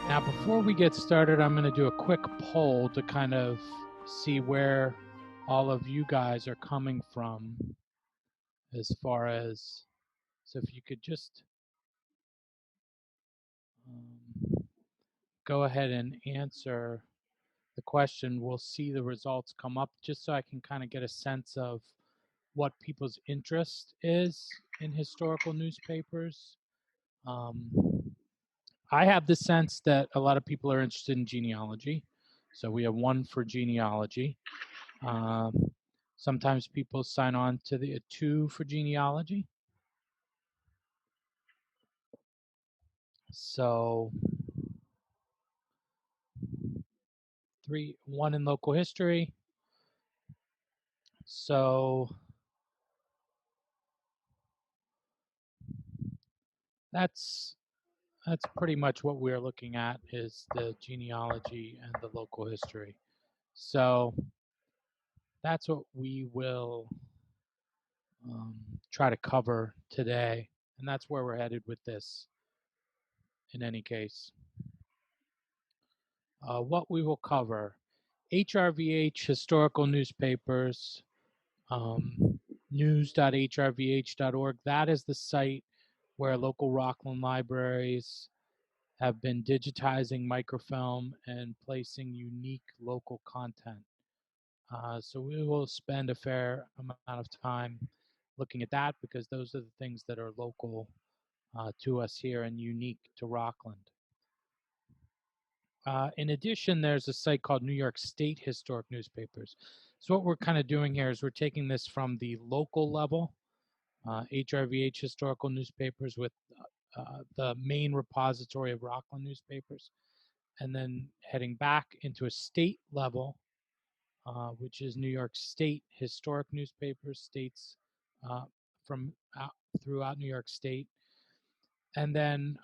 Now, before we get started, I'm going to do a quick poll to kind of see where all of you guys are coming from as far as, so if you could just go ahead and answer the question, we'll see the results come up just so I can kind of get a sense of what people's interest is in historical newspapers. I have the sense that a lot of people are interested in genealogy. So we have one for genealogy. Sometimes people sign on to the 2 for genealogy. So 1 in local history. So that's pretty much what we're looking at, is the genealogy and the local history. So that's what we will try to cover today, and that's where we're headed with this in any case. What we will cover: Hrvh historical newspapers, news.hrvh.org. That is the site where local Rockland libraries have been digitizing microfilm and placing unique local content. So we will spend a fair amount of time looking at that, because those are the things that are local to us here and unique to Rockland. In addition, there's a site called New York State Historic Newspapers. So what we're kind of doing here is we're taking this from the local level, HRVH historical newspapers with the main repository of Rockland newspapers, and then heading back into a state level, which is New York State historic newspapers, states from throughout New York State. And then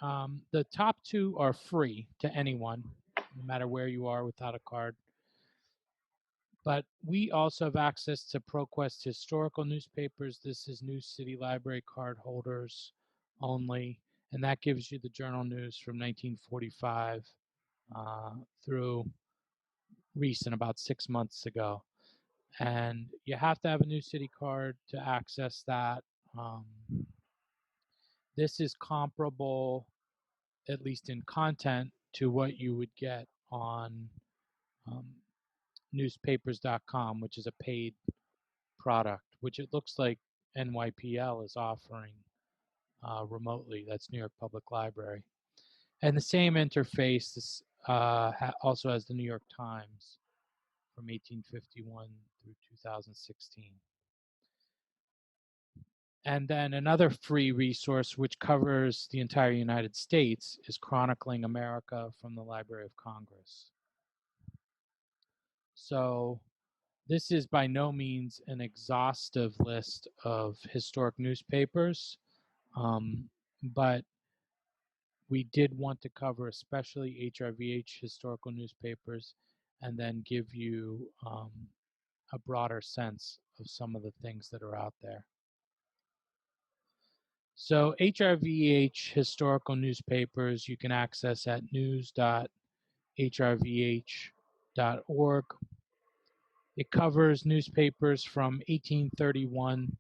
the top 2 are free to anyone, no matter where you are, without a card. But we also have access to Proquest historical newspapers. This is New City Library card holders only, and that gives you the journal news from 1945 through recent, about 6 months ago. And you have to have a New City card to access that. This is comparable, at least in content, to what you would get on newspapers.com, which is a paid product, which it looks like NYPL is offering remotely. That's New York Public Library. And the same interface also has the New York Times from 1851 through 2016. And then another free resource, which covers the entire United States, is Chronicling America from the Library of Congress. So this is by no means an exhaustive list of historic newspapers, but we did want to cover especially HRVH historical newspapers, and then give you a broader sense of some of the things that are out there. So HRVH historical newspapers you can access at news.hrvh.org. It covers newspapers from 1831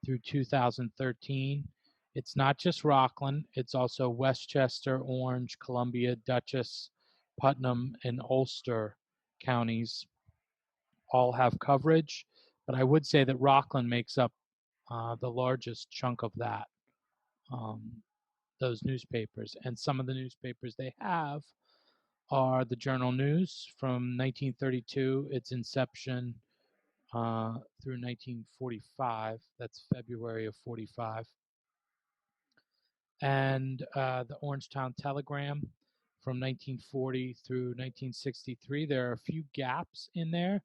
through 2013. It's not just Rockland, it's also Westchester, Orange, Columbia, Dutchess, Putnam, and Ulster counties all have coverage, but I would say that Rockland makes up the largest chunk of that, those newspapers. And some of the newspapers they have are the Journal News from 1932, its inception through 1945. That's February of 45. And the Orangetown Telegram from 1940 through 1963. There are a few gaps in there,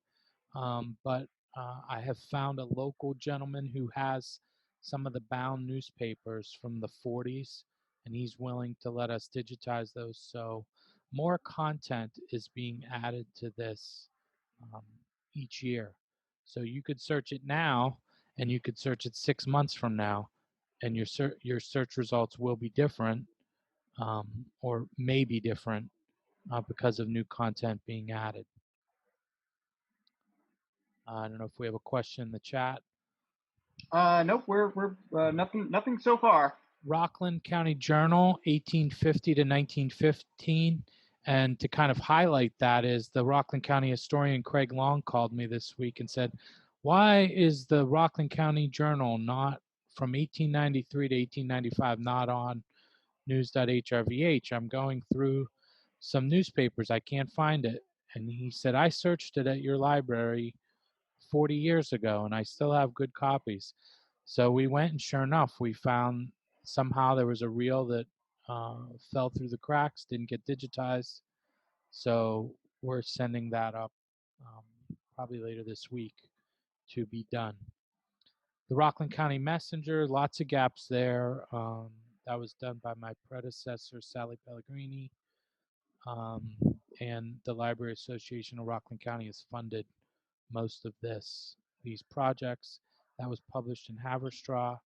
but I have found a local gentleman who has some of the bound newspapers from the 40s, and he's willing to let us digitize those. So more content is being added to this each year. So you could search it now, and you could search it 6 months from now, and your search results will be different, or may be different because of new content being added. I don't know if we have a question in the chat. Nope, we're nothing so far. Rockland County Journal, 1850 to 1915. And to kind of highlight that is the Rockland County historian Craig Long called me this week and said, why is the Rockland County Journal not from 1893 to 1895 not on news.hrvh? I'm going through some newspapers. I can't find it. And he said, I searched it at your library 40 years ago and I still have good copies. So we went and sure enough, we found somehow there was a reel that fell through the cracks, didn't get digitized. So we're sending that up probably later this week to be done. The Rockland County Messenger, lots of gaps there. That was done by my predecessor, Sally Pellegrini. And the Library Association of Rockland County has funded most of these projects. That was published in Haverstraw.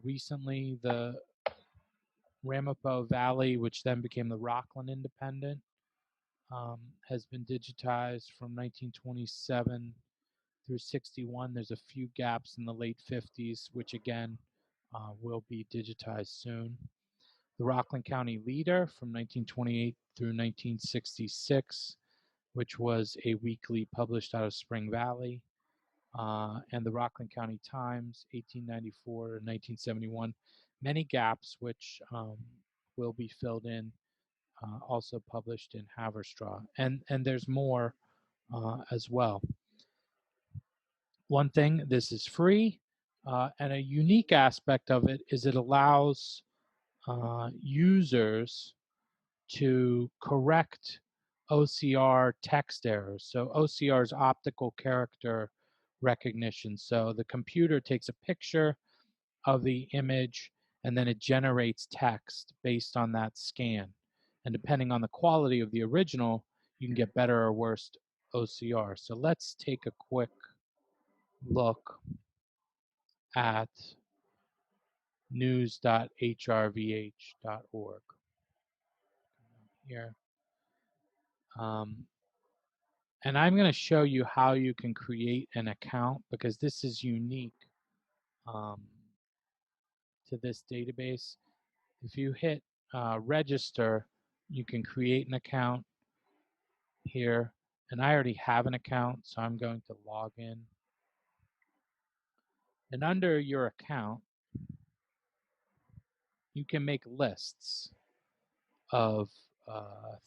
Recently, the Ramapo Valley, which then became the Rockland Independent, has been digitized from 1927 through 61. There's a few gaps in the late 50s, which again will be digitized soon. The Rockland County Leader from 1928 through 1966, which was a weekly published out of Spring Valley. And the Rockland County Times, 1894 to 1971. Many gaps which will be filled in, also published in Haverstraw. And there's more as well. One thing, this is free, and a unique aspect of it is it allows users to correct OCR text errors. So OCR is optical character recognition. So the computer takes a picture of the image and then it generates text based on that scan. And depending on the quality of the original, you can get better or worse OCR. So let's take a quick look at news.hrvh.org here. And I'm going to show you how you can create an account because this is unique to this database. If you hit register, you can create an account here. And I already have an account, so I'm going to log in. And under your account, you can make lists of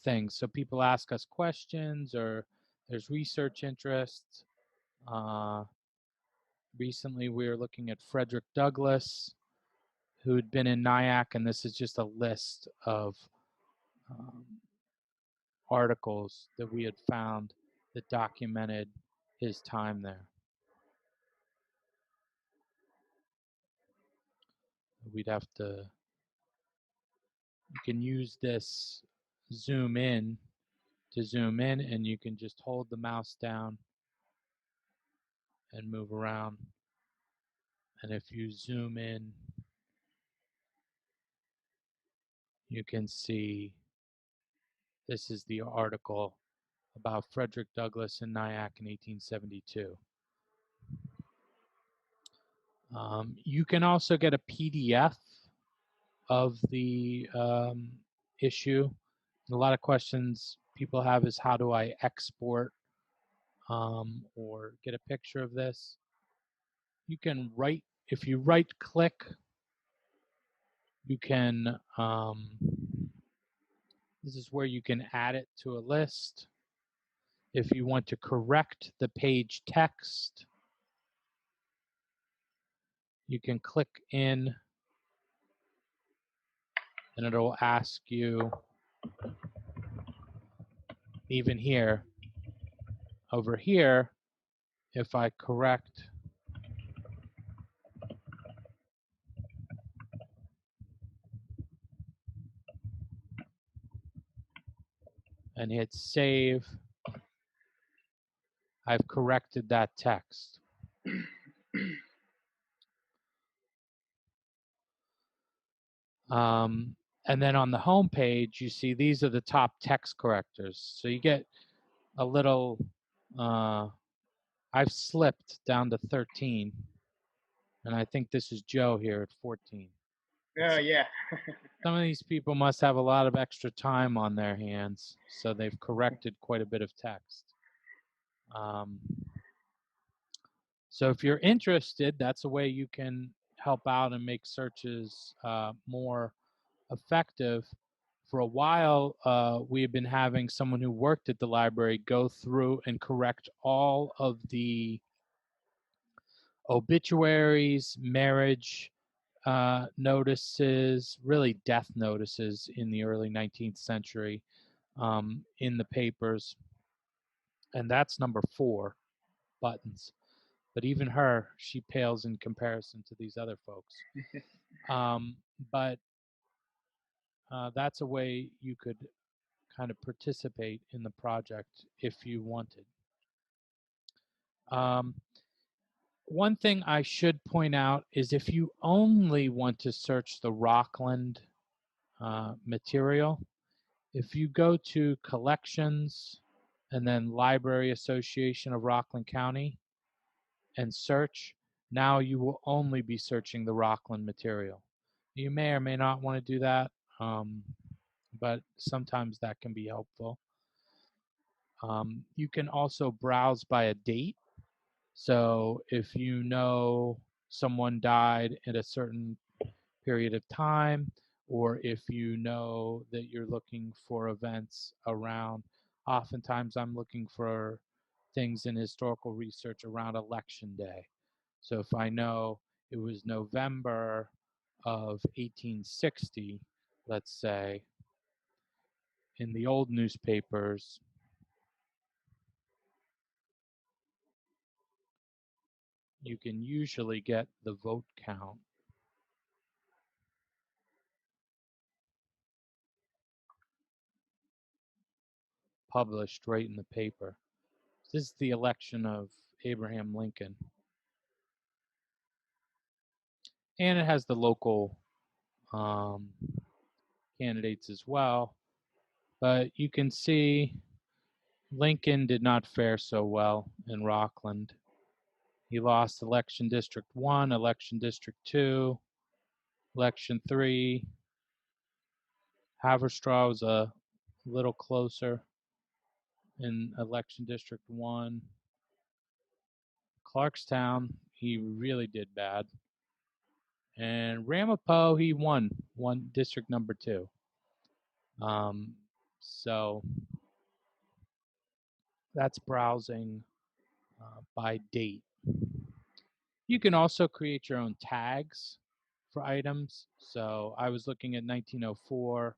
things. So people ask us questions or there's research interests. Recently, we were looking at Frederick Douglass, who'd been in Nyack, and this is just a list of articles that we had found that documented his time there. We'd have to, you can use this zoom in to zoom in, and you can just hold the mouse down and move around. And if you zoom in, you can see this is the article about Frederick Douglass in Nyack in 1872. You can also get a PDF of the issue. A lot of questions people have is how do I export or get a picture of this? You can if you right click, you can, this is where you can add it to a list. If you want to correct the page text, you can click in and it'll ask you, even here, over here, if I correct and hit save, I've corrected that text. And then on the home page, you see these are the top text correctors. So you get a little, I've slipped down to 13. And I think this is Joe here at 14. Yeah. Some of these people must have a lot of extra time on their hands, so they've corrected quite a bit of text. So if you're interested, that's a way you can help out and make searches more effective. For a while, we've been having someone who worked at the library go through and correct all of the obituaries, marriage notices, really death notices in the early 19th century in the papers. And that's number 4, Buttons. But even her, she pales in comparison to these other folks. But that's a way you could kind of participate in the project if you wanted. One thing I should point out is if you only want to search the Rockland material, if you go to Collections and then Library Association of Rockland County and search, now you will only be searching the Rockland material. You may or may not want to do that, but sometimes that can be helpful. You can also browse by a date. So if you know someone died at a certain period of time, or if you know that you're looking for events around, oftentimes I'm looking for things in historical research around election day. So if I know it was November of 1860, let's say, in the old newspapers, you can usually get the vote count. Published right in the paper. This is the election of Abraham Lincoln. And it has the local candidates as well. But you can see Lincoln did not fare so well in Rockland. He lost election district 1, election district 2, election 3. Haverstraw was a little closer in election district 1. Clarkstown, he really did bad. And Ramapo, he won district number 2. So that's browsing by date. You can also create your own tags for items. So I was looking at 1904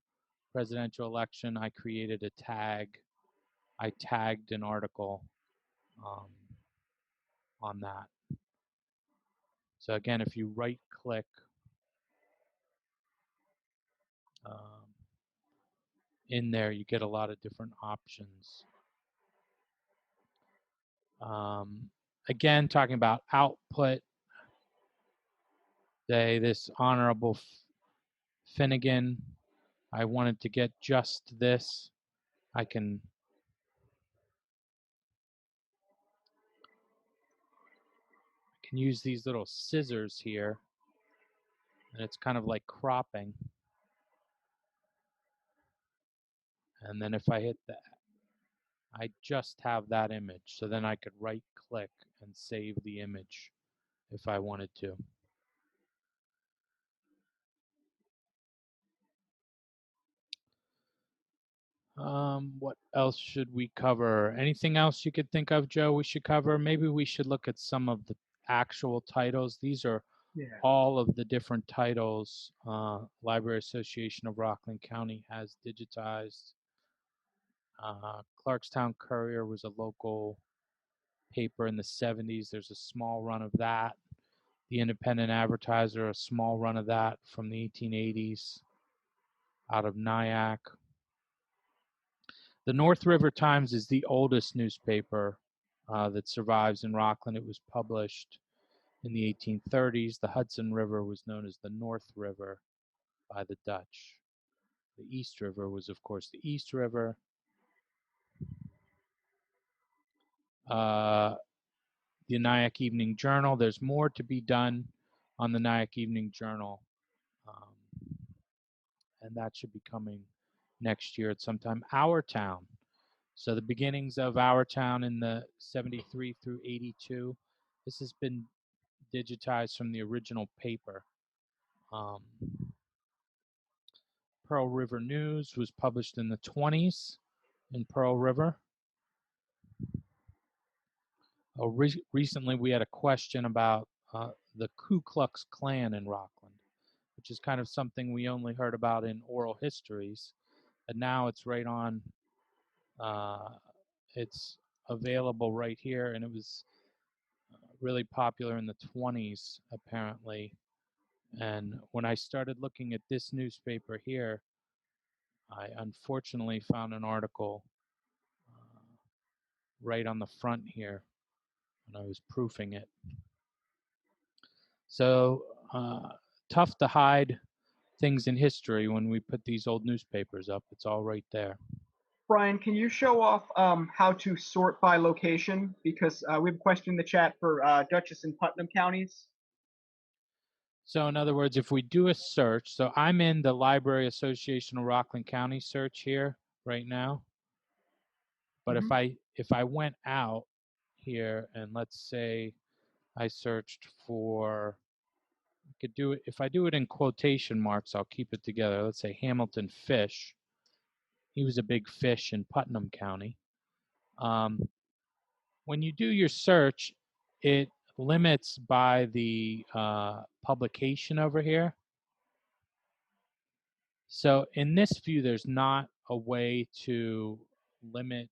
presidential election. I created a tag. I tagged an article on that. So again, if you right click in there, you get a lot of different options. Again, talking about output, say this Honorable Finnegan, I wanted to get just this. I can use these little scissors here, and it's kind of like cropping. And then if I hit that, I just have that image. So then I could right click and save the image if I wanted to. What else should we cover? Anything else you could think of, Joe, we should cover? Maybe we should look at some of the actual titles. These are all of the different titles Library Association of Rockland County has digitized. Clarkstown Courier was a local paper in the 70s. There's a small run of that. The Independent Advertiser, a small run of that from the 1880s out of Nyack. The North River Times is the oldest newspaper that survives in Rockland. It was published in the 1830s. The Hudson River was known as the North River by the Dutch. The East River was, of course, the East River. The Nyack Evening Journal. There's more to be done on the Nyack Evening Journal, and that should be coming next year at some time. Our Town. So the beginnings of Our Town in the 73 through 82. This has been digitized from the original paper. Pearl River News was published in the 20s in Pearl River. Recently, we had a question about the Ku Klux Klan in Rockland, which is kind of something we only heard about in oral histories, and now it's right on. It's available right here, and it was really popular in the 20s, apparently. And when I started looking at this newspaper here, I unfortunately found an article right on the front here when I was proofing it. So tough to hide things in history when we put these old newspapers up. It's all right there. Brian, can you show off how to sort by location? Because we have a question in the chat for Dutchess and Putnam counties. So in other words, if we do a search, so I'm in the Library Association of Rockland County search here right now. But if I went out here and let's say I searched for, I could do it, if I do it in quotation marks, I'll keep it together. Let's say Hamilton Fish. He was a big fish in Putnam County. When you do your search, it limits by the publication over here. So in this view, there's not a way to limit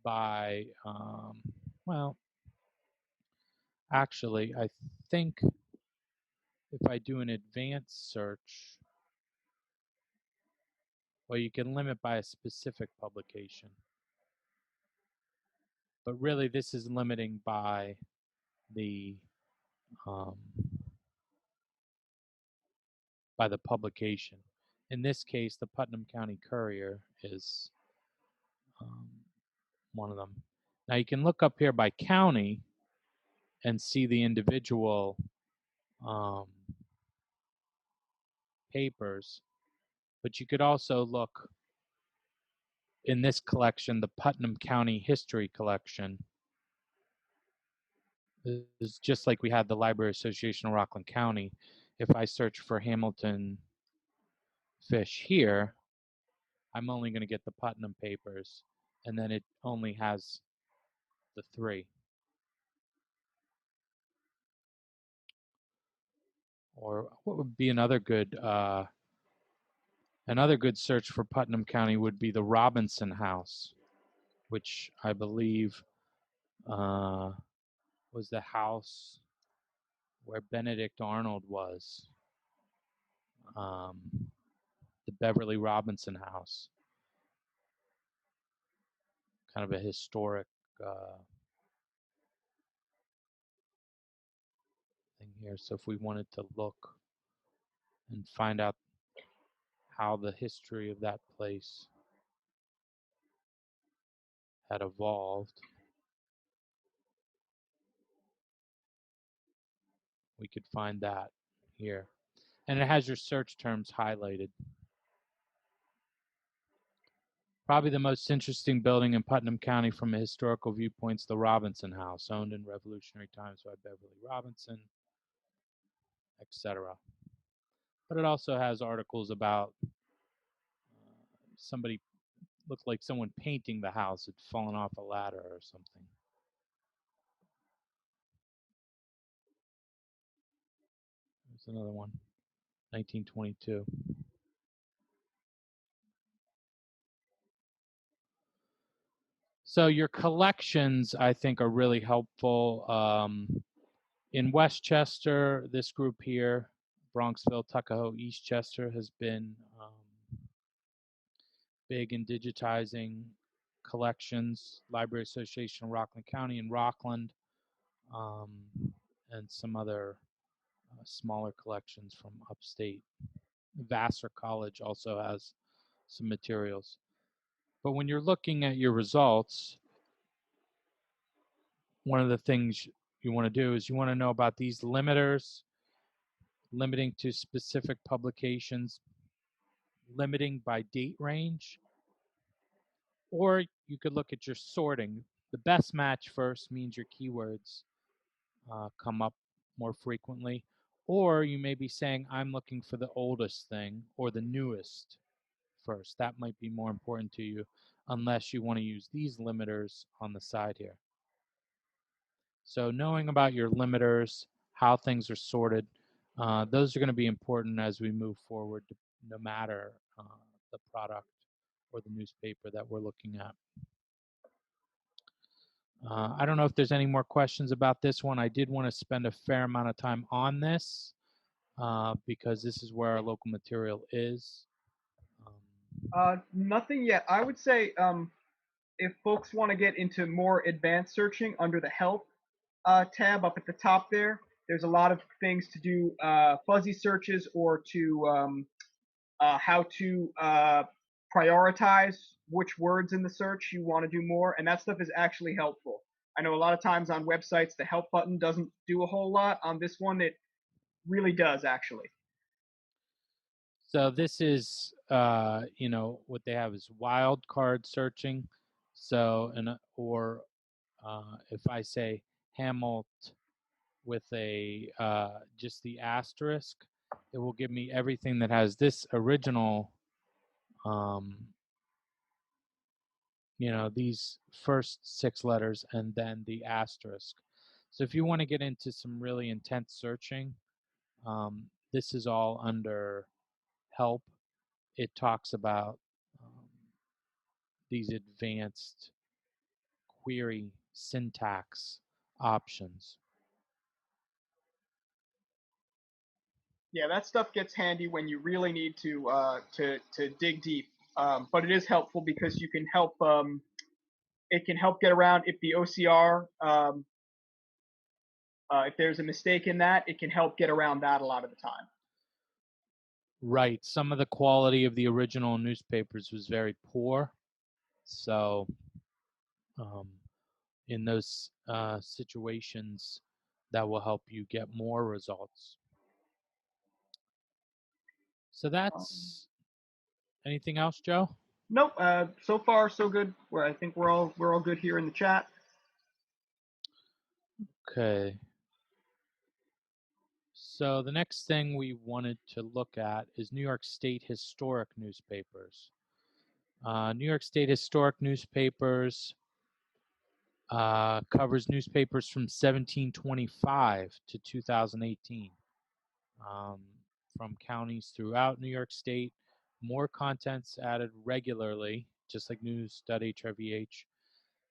by, well, actually, I think if I do an advanced search, well, you can limit by a specific publication. But really, this is limiting by the publication. In this case, the Putnam County Courier is one of them. Now you can look up here by county and see the individual papers, but you could also look in this collection, the Putnam County History Collection. This is just like we had the Library Association of Rockland County. If I search for Hamilton Fish here, I'm only going to get the Putnam papers, and then it only has the 3. Or what would be another good search for Putnam County would be the Robinson House, which I believe was the house where Benedict Arnold was, the Beverly Robinson House. Kind of a historic thing here. So if we wanted to look and find out how the history of that place had evolved, we could find that here. And it has your search terms highlighted. Probably the most interesting building in Putnam County from a historical viewpoint is the Robinson House, owned in Revolutionary times by Beverly Robinson, etc. But it also has articles about somebody looked like someone painting the house had fallen off a ladder or something. There's another one, 1922. So your collections, I think, are really helpful. In Westchester, this group here, Bronxville, Tuckahoe, Eastchester, has been big in digitizing collections. Library Association of Rockland County in Rockland, and some other smaller collections from upstate. Vassar College also has some materials. But when you're looking at your results, one of the things you want to do is you want to know about these limiters, limiting to specific publications, limiting by date range, or you could look at your sorting. The best match first means your keywords come up more frequently, or you may be saying, I'm looking for the oldest thing or the newest first. That might be more important to you unless you want to use these limiters on the side here. So knowing about your limiters, how things are sorted, those are going to be important as we move forward, no matter the product or the newspaper that we're looking at. I don't know if there's any more questions about this one. I did want to spend a fair amount of time on this because this is where our local material is. Nothing yet. I would say if folks want to get into more advanced searching under the help tab up at the top there, there's a lot of things to do fuzzy searches or to how to prioritize which words in the search you want to do more, and that stuff is actually helpful. I know a lot of times on websites the help button doesn't do a whole lot. On this one, it really does actually. So this is, what they have is wildcard searching. So, or if I say Hamilton with a just the asterisk, it will give me everything that has this original, these first 6 letters and then the asterisk. So if you want to get into some really intense searching, this is all under help. It talks about these advanced query syntax options. Yeah, that stuff gets handy when you really need to dig deep. But it is helpful because you can help. It can help get around if the OCR. If there's a mistake in that, it can help get around that a lot of the time. Right. Some of the quality of the original newspapers was very poor. So in those situations, that will help you get more results. So that's anything else, Joe? Nope. So far so good. I think we're all good here in the chat. Okay. So the next thing we wanted to look at is New York State historic newspapers. New York State historic newspapers covers newspapers from 1725 to 2018 from counties throughout New York State. More contents added regularly, just like news.hrvh.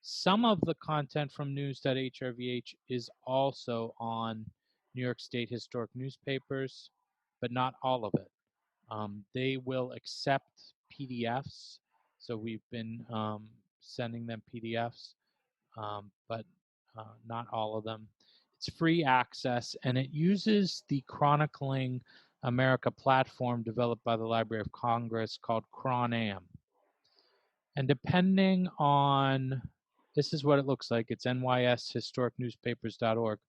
Some of the content from news.hrvh is also on New York State historic newspapers, but not all of it. They will accept PDFs, so we've been sending them PDFs, but not all of them. It's free access, and it uses the Chronicling America platform developed by the Library of Congress called CronAm. And depending on, this is what it looks like. It's nyshistoricnewspapers.org.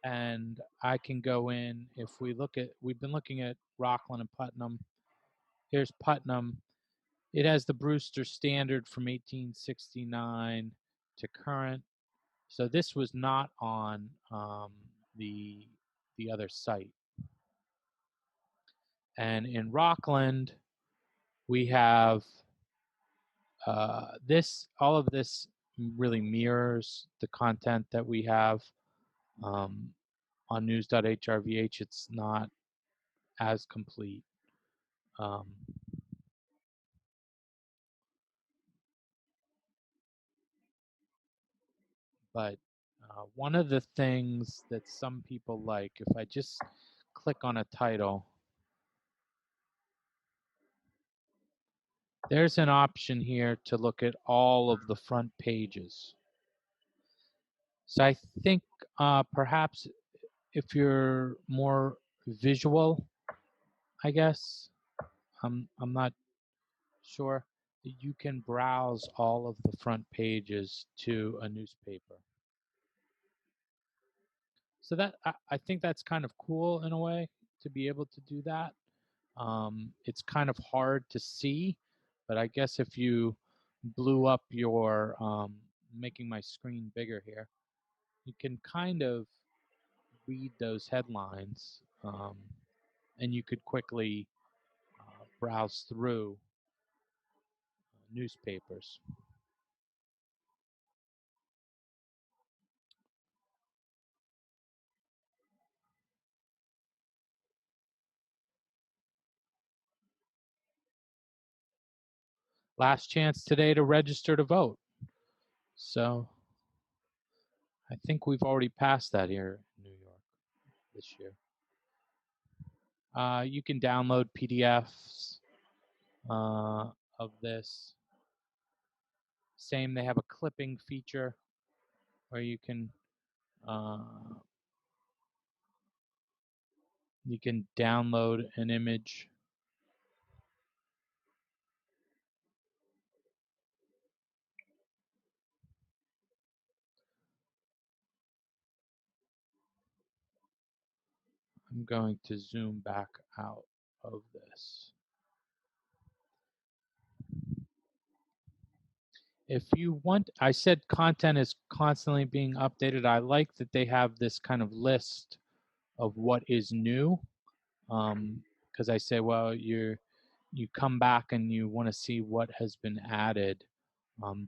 And I can go in, if we look at, we've been looking at Rockland and Putnam. Here's Putnam. It has the Brewster Standard from 1869 to current. So this was not on the other site. And in Rockland, we have all of this really mirrors the content that we have on news.hrvh. It's not as complete. But one of the things that some people like, if I just click on a title, there's an option here to look at all of the front pages. So I think perhaps if you're more visual, I guess, I'm not sure. You can browse all of the front pages to a newspaper. So that I think that's kind of cool in a way to be able to do that. It's kind of hard to see, but I guess if you blew up your, making my screen bigger here, you can kind of read those headlines, and you could quickly browse through newspapers. Last chance today to register to vote. So I think we've already passed that here in New York this year. You can download PDFs of this. Same, they have a clipping feature where you can download an image. I'm going to zoom back out of this. If you want, I said content is constantly being updated. I like that they have this kind of list of what is new, because I say, well, you come back and you want to see what has been added.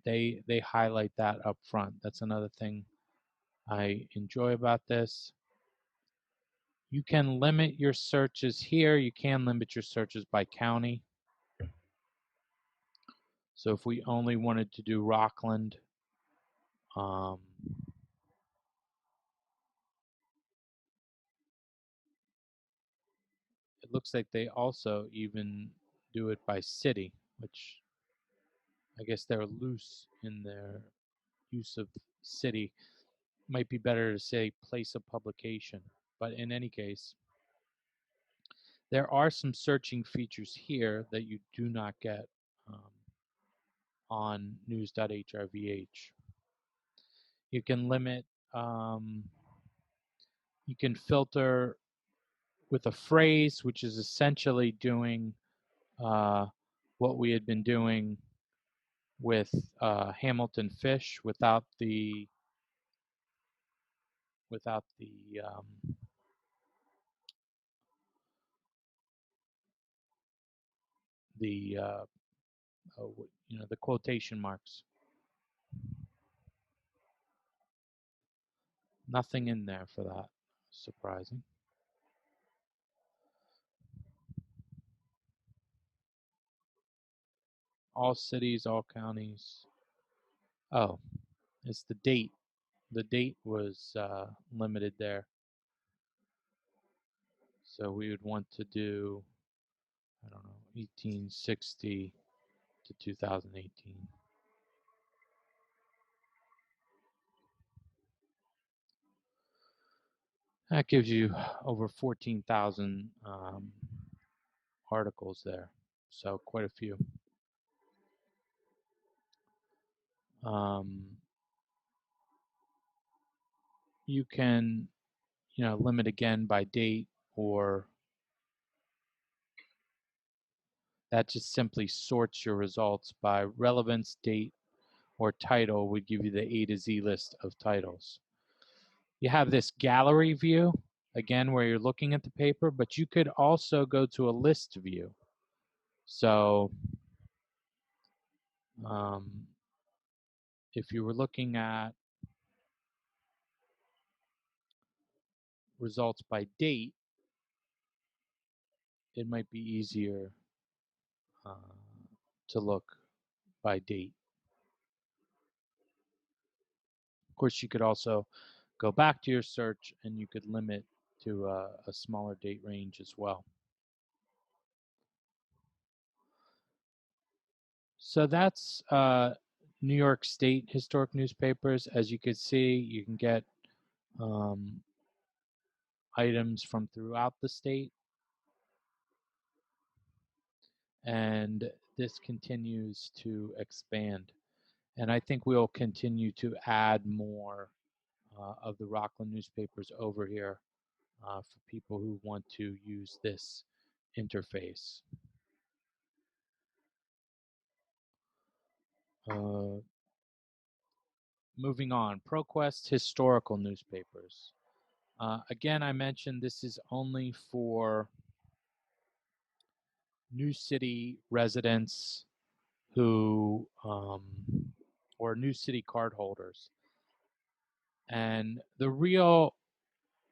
They highlight that up front. That's another thing I enjoy about this. You can limit your searches here. You can limit your searches by county. So if we only wanted to do Rockland, it looks like they also even do it by city, which I guess they're loose in their use of city. Might be better to say place of publication. But in any case, there are some searching features here that you do not get on news.hrvh. You can limit, you can filter with a phrase, which is essentially doing what we had been doing with Hamilton Fish without the the quotation marks. Nothing in there for that. Surprising. All cities, all counties. Oh, it's the date. The date was limited there. So we would want to do, I don't know, 1860 to 2018. That gives you over 14,000 articles there. So quite a few. You can, limit again by date, or that just simply sorts your results by relevance, date, or title would give you the A to Z list of titles. You have this gallery view, again, where you're looking at the paper, but you could also go to a list view. So if you were looking at results by date, it might be easier to look by date. Of course, you could also go back to your search and you could limit to a smaller date range as well. So that's New York State historic newspapers. As you can see, you can get items from throughout the state. and this continues to expand. And I think we'll continue to add more of the Rockland newspapers over here for people who want to use this interface. Moving on, Proquest historical newspapers. Again, I mentioned this is only for New City residents who, or New City card holders. And the real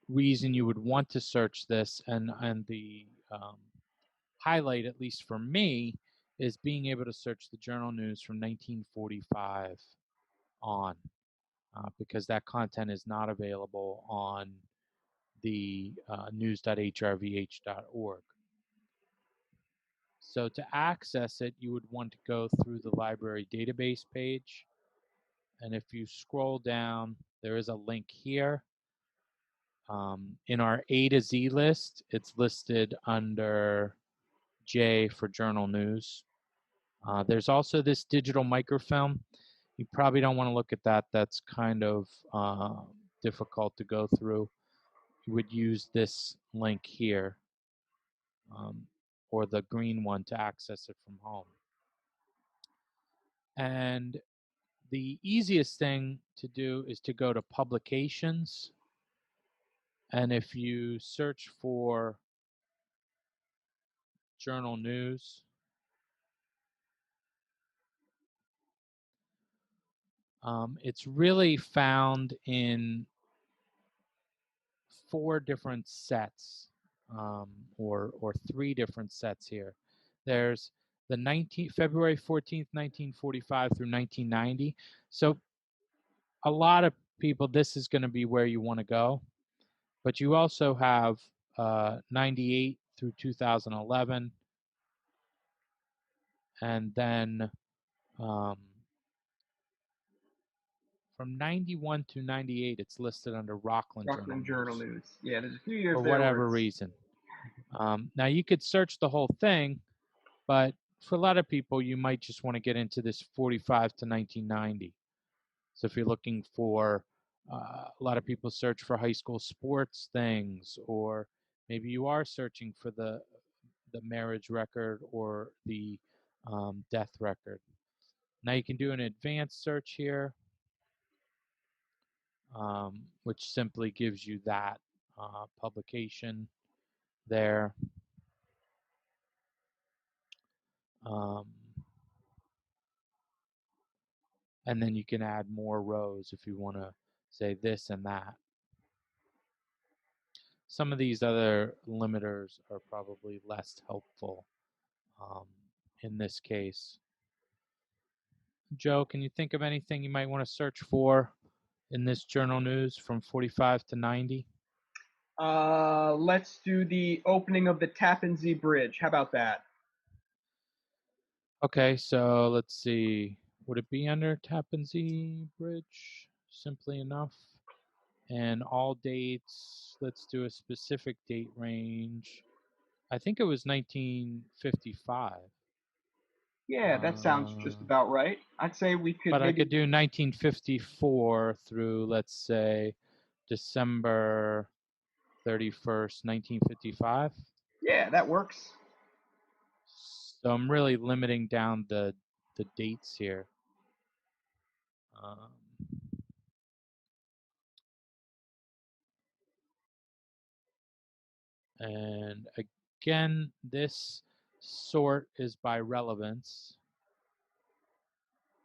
reason you would want to search this, and the highlight, at least for me, is being able to search the journal news from 1945 on, because that content is not available on the news.hrvh.org. So to access it, you would want to go through the library database page. And if you scroll down, there is a link here. In our A to Z list, it's listed under J for journal news. There's also this digital microfilm. You probably don't want to look at that. That's kind of difficult to go through. You would use this link here, or the green one, to access it from home. And the easiest thing to do is to go to publications. And if you search for journal news, it's really found in 4 different sets, or 3 different sets here. There's the February 14th, 1945 through 1990. So a lot of people, this is going to be where you want to go. But you also have 98 through 2011, and then from 91 to 98, it's listed under Rockland Journal News. Yeah, there's a few years for there whatever reason. Now you could search the whole thing, but for a lot of people, you might just want to get into this 45 to 1990. So if you're looking for, a lot of people search for high school sports things, or maybe you are searching for the marriage record or the death record. Now you can do an advanced search here, which simply gives you that publication there. And then you can add more rows if you want to say this and that. Some of these other limiters are probably less helpful in this case. Joe, can you think of anything you might want to search for in this journal news from 45 to 90? Let's do the opening of the Tappan Zee Bridge. How about that? Okay, so let's see. Would it be under Tappan Zee Bridge? Simply enough. And all dates, let's do a specific date range. I think it was 1955. Yeah, that sounds just about right. I'd say we could But maybe... I could do 1954 through, let's say, December 31st, 1955. Yeah, that works. So I'm really limiting down the dates here. And again, this sort is by relevance.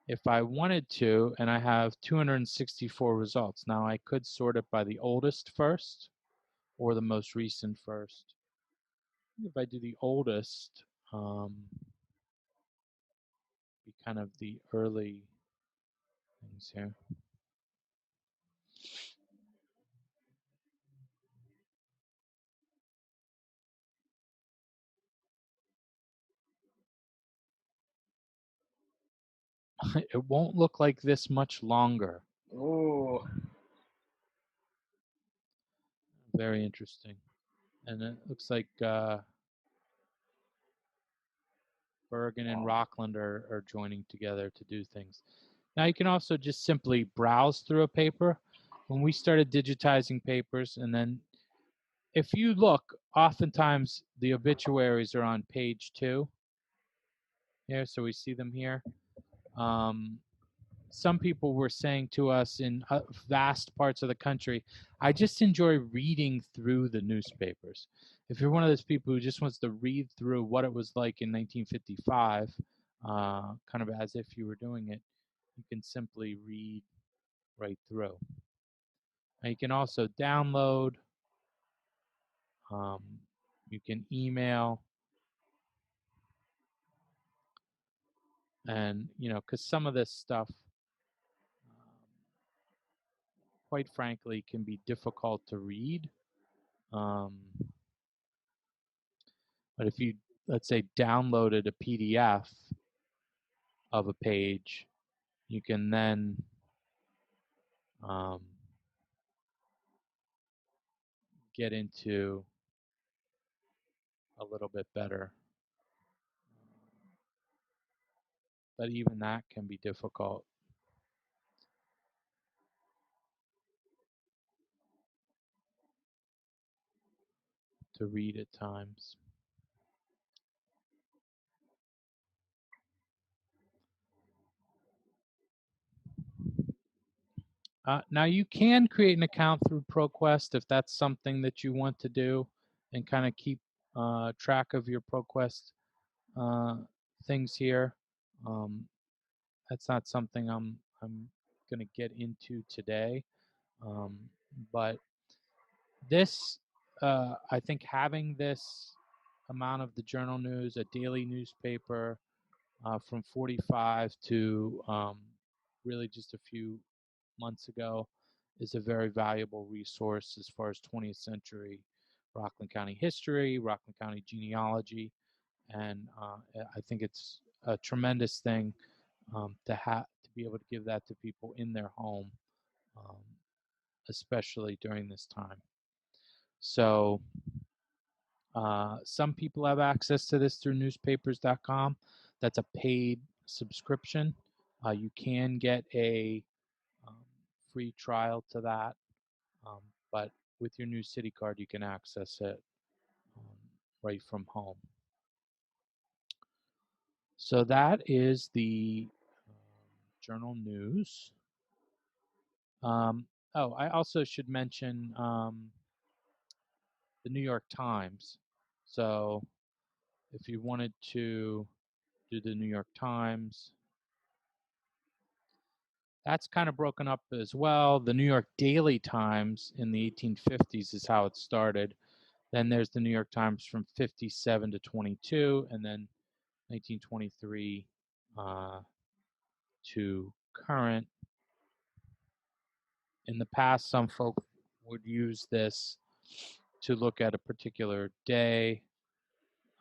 If I wanted to, and I have 264 results. Now I could sort it by the oldest first or the most recent first. If I do the oldest, be kind of the early things here. It won't look like this much longer. Oh. Very interesting. And it looks like Bergen and Rockland are joining together to do things. Now you can also just simply browse through a paper. When we started digitizing papers, and then if you look, oftentimes the obituaries are on page 2 here, so we see them here. Some people were saying to us in vast parts of the country, I just enjoy reading through the newspapers. If you're one of those people who just wants to read through what it was like in 1955, kind of as if you were doing it, you can simply read right through. Now you can also download, you can email, and because some of this stuff, quite frankly, can be difficult to read. But if you, let's say, downloaded a PDF of a page, you can then get into a little bit better. But even that can be difficult to read at times. Now you can create an account through Proquest if that's something that you want to do, and kind of keep track of your Proquest things here. That's not something I'm going to get into today, but this, I think, having this amount of the journal news, a daily newspaper, from 45 to really just a few months ago, is a very valuable resource as far as 20th century Rockland County history, Rockland County genealogy, and I think it's a tremendous thing to be able to give that to people in their home, um, especially during this time. So some people have access to this through newspapers.com. That's a paid subscription. You can get a free trial to that, but with your new city card, you can access it right from home. So that is the journal news. I also should mention the New York Times. So if you wanted to do the New York Times, that's kind of broken up as well. The New York Daily Times in the 1850s is how it started. Then there's the New York Times from 57 to 22, and then 1923 to current. In the past, some folk would use this to look at a particular day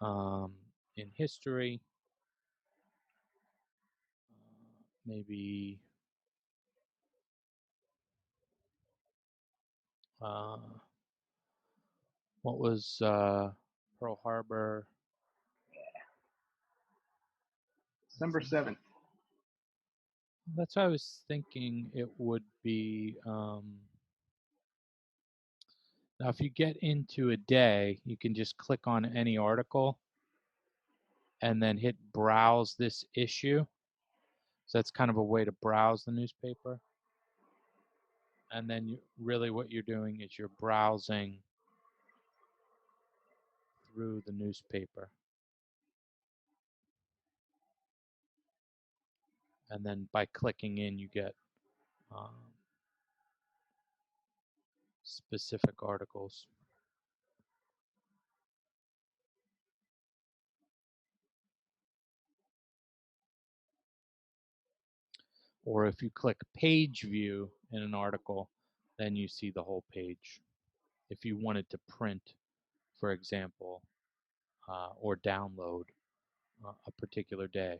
in history, maybe what was Pearl Harbor? December 7th. That's what I was thinking it would be. Now, if you get into a day, you can just click on any article and then hit browse this issue. So that's kind of a way to browse the newspaper. And then really what you're doing is you're browsing through the newspaper. And then by clicking in, you get specific articles. Or if you click page view in an article, then you see the whole page. If you wanted to print, for example, or download a particular day.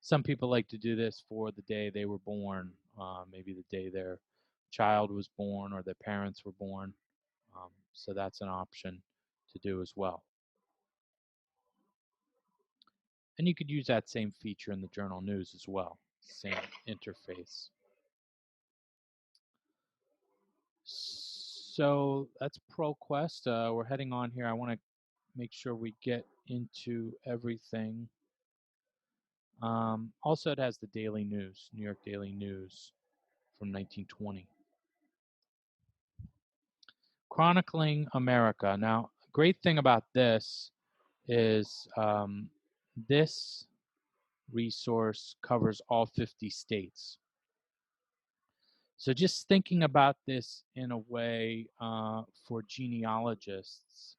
Some people like to do this for the day they were born, maybe the day their child was born or their parents were born. So that's an option to do as well. And you could use that same feature in the journal news as well, same interface. So that's Proquest. We're heading on here. I want to make sure we get into everything. Also, it has the Daily News, New York Daily News from 1920. Chronicling America. Now, great thing about this is this resource covers all 50 states. So just thinking about this in a way for genealogists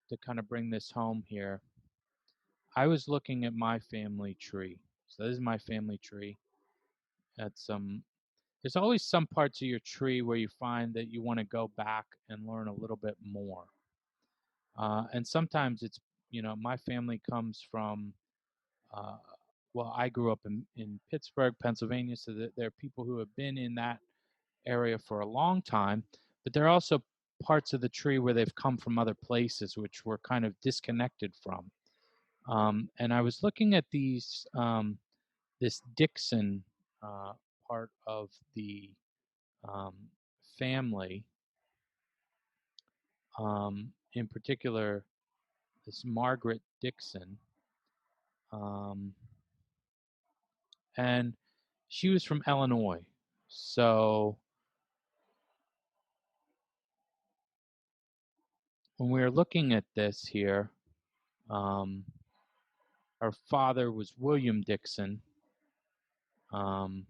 to kind of bring this home here, I was looking at my family tree. So this is my family tree. There's always some parts of your tree where you find that you want to go back and learn a little bit more. And sometimes it's, my family comes from, I grew up in Pittsburgh, Pennsylvania, so that there are people who have been in that area for a long time, but there are also parts of the tree where they've come from other places, which we're kind of disconnected from. And I was looking at this Dixon part of the family, in particular, this Margaret Dixon, and she was from Illinois. So when we were looking at this here, her father was William Dixon, and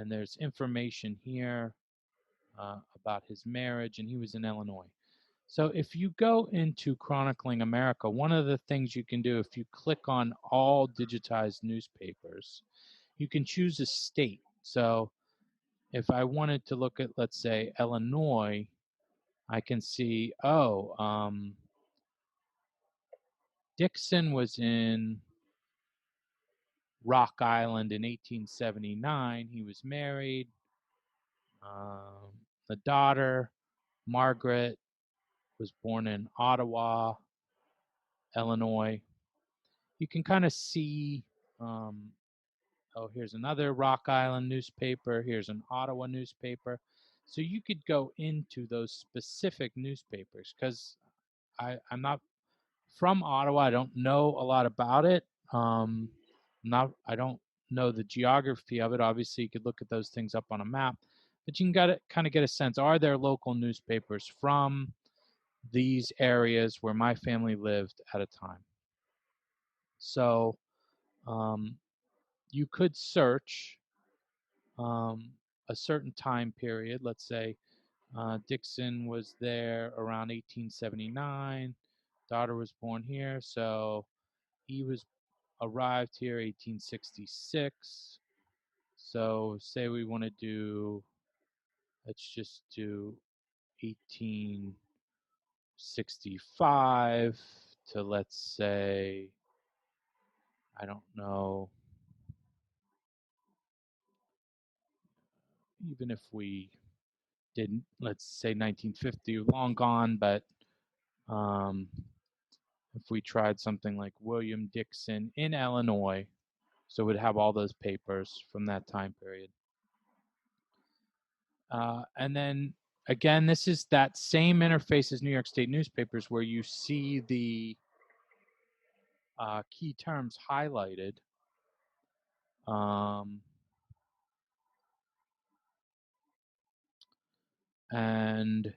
there's information here about his marriage, and he was in Illinois. So if you go into Chronicling America, one of the things you can do, if you click on all digitized newspapers, you can choose a state. So if I wanted to look at, let's say, Illinois, I can see, Dixon was in Rock Island in 1879. He was married. The daughter, Margaret, was born in Ottawa, Illinois. You can kind of see, here's another Rock Island newspaper. Here's an Ottawa newspaper. So you could go into those specific newspapers because I'm not from Ottawa. I don't know a lot about it. I don't know the geography of it. Obviously, you could look at those things up on a map, but you can kind of get a sense. Are there local newspapers from these areas where my family lived at a time? So you could search a certain time period. Let's say Dixon was there around 1879. Daughter was born here, so he arrived here 1866. So say we want to let's just do 1865 to, let's say, I don't know, even if we didn't, let's say 1950, long gone, but if we tried something like William Dixon in Illinois, so we'd have all those papers from that time period. And then again, this is that same interface as New York State newspapers where you see the key terms highlighted. And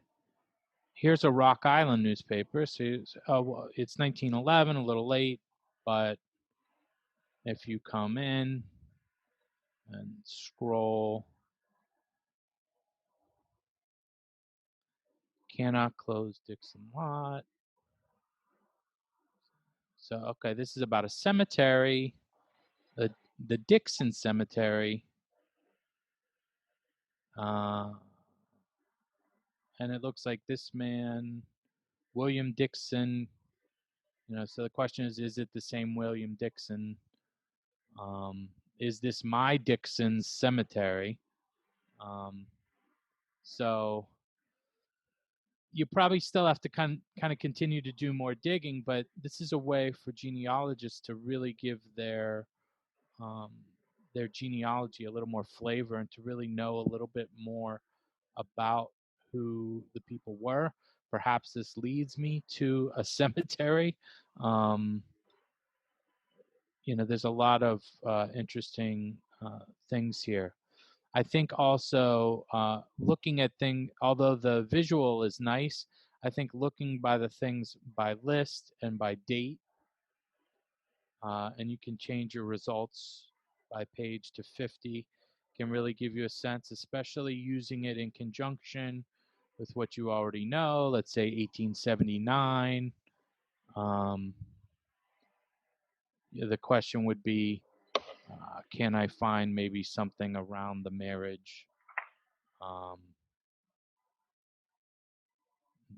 here's a Rock Island newspaper. So it's 1911, a little late, but if you come in and scroll, cannot close Dixon lot. So, okay, this is about a cemetery, the Dixon Cemetery. And it looks like this man, William Dixon, so the question is it the same William Dixon? Is this my Dixon's cemetery? So you probably still have to kind of continue to do more digging, but this is a way for genealogists to really give um, their genealogy a little more flavor and to really know a little bit more about who the people were. Perhaps this leads me to a cemetery. Um, there's a lot of interesting things here. I think also looking at things, although the visual is nice, I think looking by the things by list and by date, and you can change your results by page to 50, can really give you a sense, especially using it in conjunction with what you already know. Let's say 1879. Um, the question would be, can I find maybe something around the marriage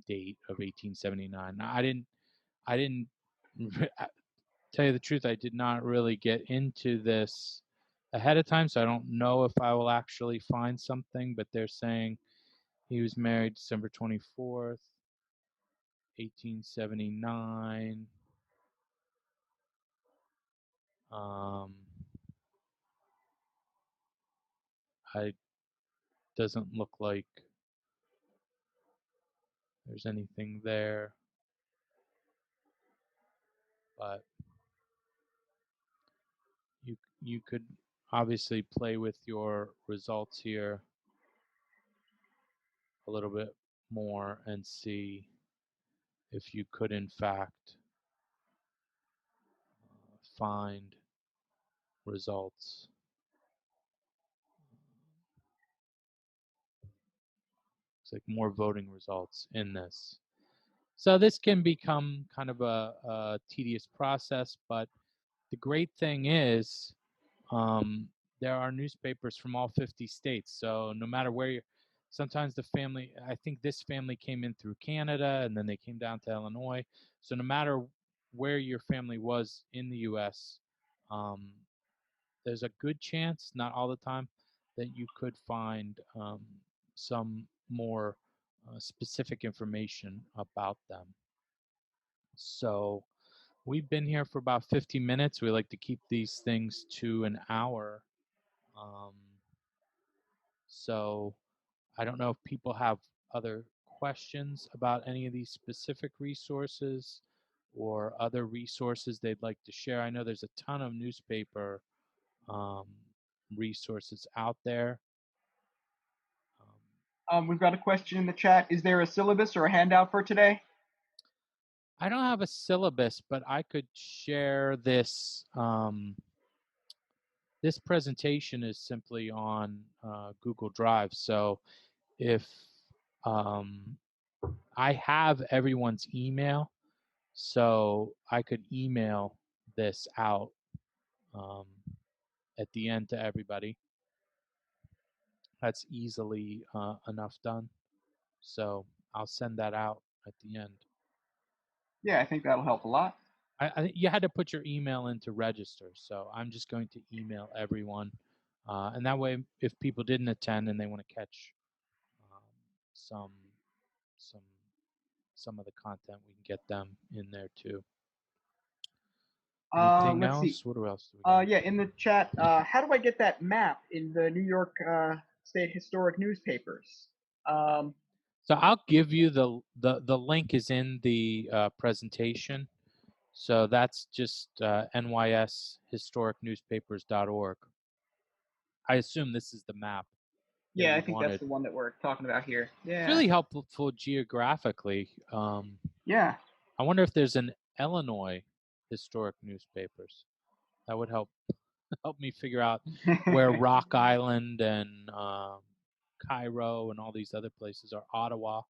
date of 1879? Now, I didn't tell you the truth. I did not really get into this ahead of time, so I don't know if I will actually find something. But they're saying he was married December 24th, 1879. I doesn't look like there's anything there, but you could obviously play with your results here a little bit more and see if you could in fact find results. It's like more voting results in this. So this can become kind of a tedious process, but the great thing is there are newspapers from all 50 states. So no matter where you're, sometimes the family, I think this family came in through Canada and then they came down to Illinois. So no matter where your family was in the US, um, there's a good chance, not all the time, that you could find some more specific information about them. So we've been here for about 50 minutes. We like to keep these things to an hour. Um, so I don't know if people have other questions about any of these specific resources or other resources they'd like to share. I know there's a ton of newspaper um, resources out there. We've got a question in the chat. Is there a syllabus or a handout for today? I don't have a syllabus, but I could share this. This presentation is simply on Google Drive. So if I have everyone's email, so I could email this out um, at the end to everybody. That's easily enough done. So I'll send that out at the end. Yeah, I think that'll help a lot. You had to put your email in to register, so I'm just going to email everyone, and that way, if people didn't attend and they want to catch um, some some some of the content, we can get them in there too. Anything Let's see. else? What else do we got? Yeah, in the chat, how do I get that map in the New York State Historic newspapers? So I'll give you the link is in the presentation. So that's just nyshistoricnewspapers.org. I assume this is the map that Yeah, I you think that's wanted. the one that we're talking about here. Yeah. It's really helpful geographically. Yeah. I wonder if there's an Illinois historic newspapers. That would help me figure out where Rock Island and Cairo and all these other places are. Ottawa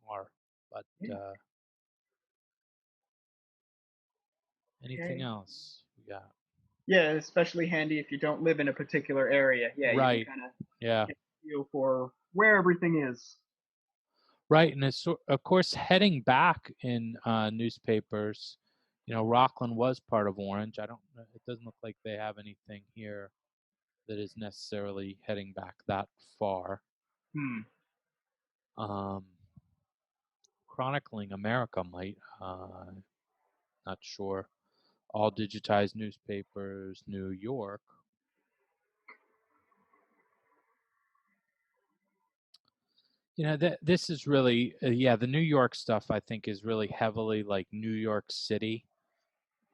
are, but anything Okay. else we got? Yeah, especially handy if you don't live in a particular area. Yeah, you can Right. kind of Yeah. get a feel for where everything is. Right, and it's of course heading back in newspapers. Rockland was part of Orange. I don't. It doesn't look like they have anything here that is necessarily heading back that far. Chronicling America might. Not sure. All Digitized Newspapers, New York. This is really, the New York stuff I think is really heavily like New York City.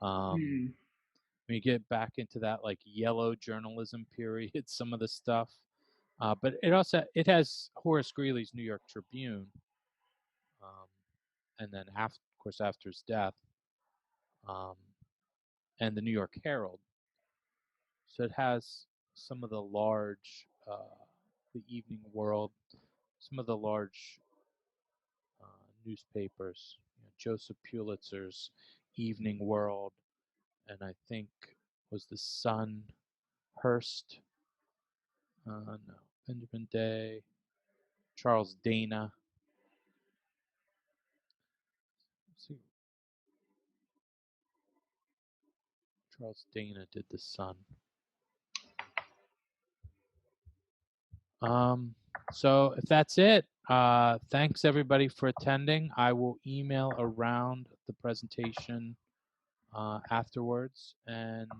Hmm. When you get back into that like yellow journalism period, some of the stuff. But it has Horace Greeley's New York Tribune, and then of course after his death, um, and the New York Herald. So it has some of the large, the Evening World, some of the large newspapers. Joseph Pulitzer's Evening World, and I think was the Sun, Hearst, no, Benjamin Day, Charles Dana. Let's see, Charles Dana did the Sun. So if that's it, thanks everybody for attending. I will email around the presentation afterwards, and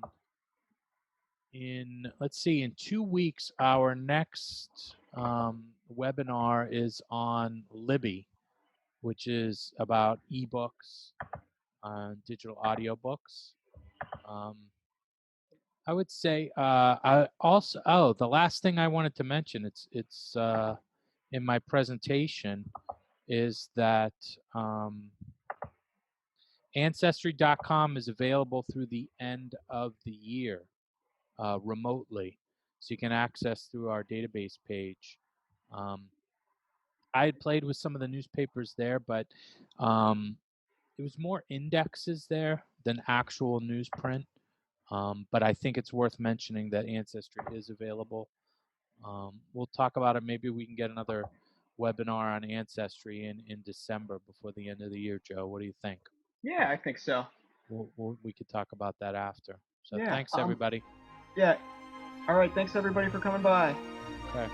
let's see, in 2 weeks, our next webinar is on Libby, which is about ebooks, digital audiobooks. I would say I also the last thing I wanted to mention, it's in my presentation, is that Ancestry.com is available through the end of the year remotely, so you can access through our database page. I had played with some of the newspapers there, but it was more indexes there than actual newsprint. But I think it's worth mentioning that Ancestry is available. We'll talk about it. Maybe we can get another webinar on Ancestry in December before the end of the year, Joe. What do you think? Yeah, I think so. We could talk about that after. So Yeah. thanks, everybody. Yeah. All right. Thanks everybody for coming by. Okay.